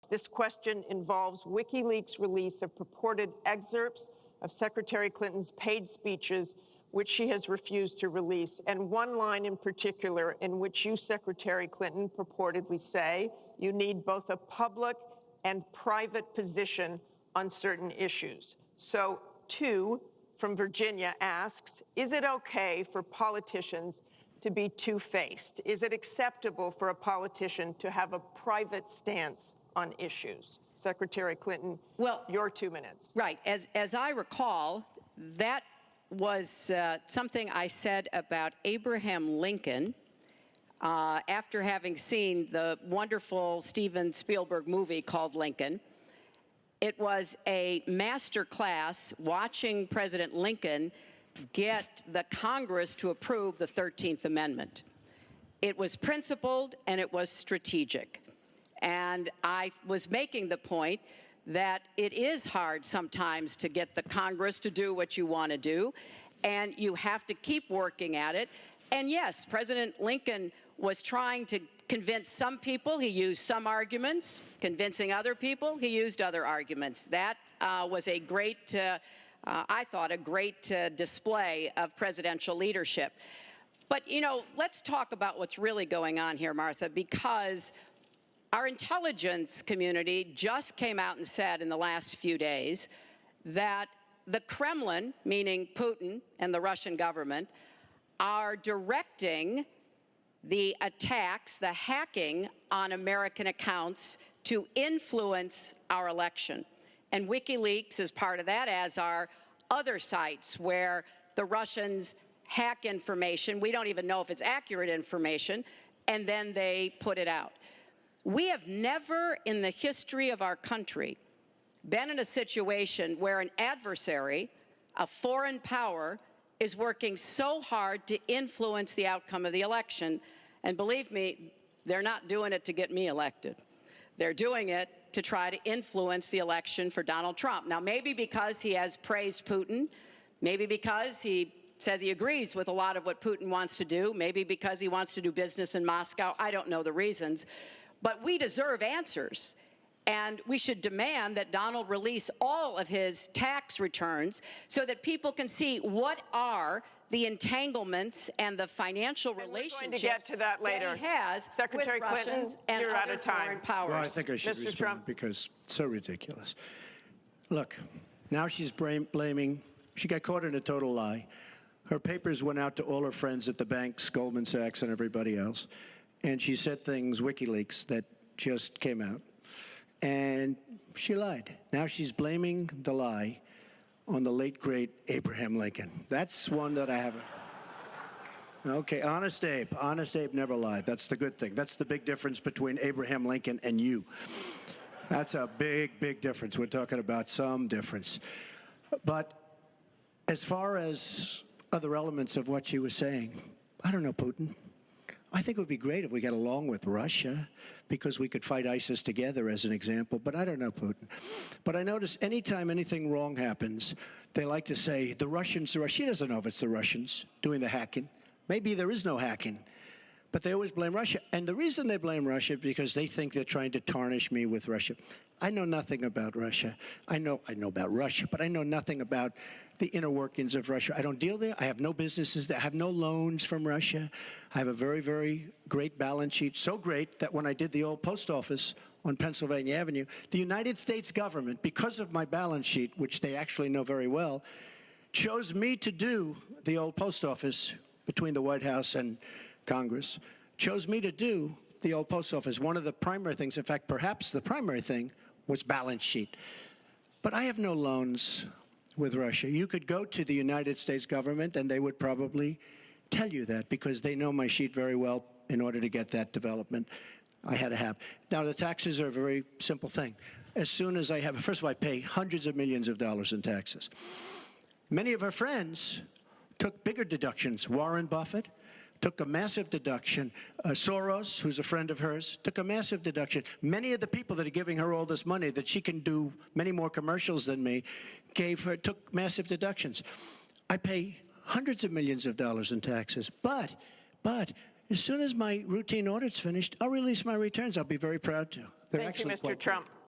This question involves Wikileaks' release of purported excerpts of Secretary Clinton's paid speeches, which she has refused to release, and one line in particular in which you, Secretary Clinton, purportedly say you need both a public and private position on certain issues. So, two from Virginia asks, is it okay for politicians to be two-faced? Is it acceptable for a politician to have a private stance on issues? Secretary Clinton, well, your 2 minutes. Right. As I recall, that was something I said about Abraham Lincoln after having seen the wonderful Steven Spielberg movie called Lincoln. It was a master class watching President Lincoln get the Congress to approve the 13th Amendment. It was principled and it was strategic. And I was making the point that it is hard sometimes to get the Congress to do what you want to do, and you have to keep working at it. And yes, President Lincoln was trying to convince some people. He used some arguments. Convincing other people, he used other arguments. That was a great, I thought, a great display of presidential leadership. But, you know, let's talk about what's really going on here, Martha, because our intelligence community just came out and said in the last few days that the Kremlin, meaning Putin and the Russian government, are directing the attacks, the hacking on American accounts to influence our election. And Wikileaks is part of that, as are other sites where the Russians hack information. We don't even know if it's accurate information, and then they put it out. We have never in the history of our country been in a situation where an adversary, a foreign power, is working so hard to influence the outcome of the election. And believe me, they're not doing it to get me elected. They're doing it to try to influence the election for Donald Trump. Now, maybe because he has praised Putin, maybe because he says he agrees with a lot of what Putin wants to do, maybe because he wants to do business in Moscow. I don't know the reasons. But we deserve answers. And we should demand that Donald release all of his tax returns so that people can see what are the entanglements and the financial relationships we're going to get to that later. That he has Secretary with Clinton, Russians and you're other out of time. foreign powers. Well, I think I should Mr. respond Trump. because it's so ridiculous. Look, now she's blaming, she got caught in a total lie. Her papers went out to all her friends at the banks, Goldman Sachs and everybody else, and she said things, WikiLeaks, that just came out. And she lied. Now she's blaming the lie on the late, great Abraham Lincoln. That's one that I haven't. Okay, Honest Abe. Honest Abe never lied. That's the good thing. That's the big difference between Abraham Lincoln and you. That's a big, big difference. We're talking about some difference. But as far as other elements of what she was saying, I don't know, Putin. I think it would be great if we got along with Russia because we could fight ISIS together, as an example. But I don't know, Putin. But I notice anytime anything wrong happens, they like to say, the Russians, she doesn't know if it's the Russians doing the hacking. Maybe there is no hacking. But they always blame Russia. And the reason they blame Russia is because they think they're trying to tarnish me with Russia. I know nothing about Russia. I know about Russia, but I know nothing about the inner workings of Russia. I don't deal there. I have no businesses there. I have no loans from Russia. I have a very, very great balance sheet, so great that when I did the old post office on Pennsylvania Avenue, the United States government, because of my balance sheet, which they actually know very well, chose me to do the old post office between the White House and Congress, chose me to do the old post office. One of the primary things, in fact, perhaps the primary thing, was balance sheet. But I have no loans with Russia. You could go to the United States government and they would probably tell you that because they know my sheet very well in order to get that development I had to have. Now, the taxes are a very simple thing. As soon as I have, first of all, I pay hundreds of millions of dollars in taxes. Many of her friends took bigger deductions. Warren Buffett took a massive deduction. Soros, who's a friend of hers, took a massive deduction. Many of the people that are giving her all this money that she can do many more commercials than me took massive deductions. I pay hundreds of millions of dollars in taxes. But as soon as my routine audit's finished, I'll release my returns. I'll be very proud to. They're Thank you, actually Mr. quite Trump.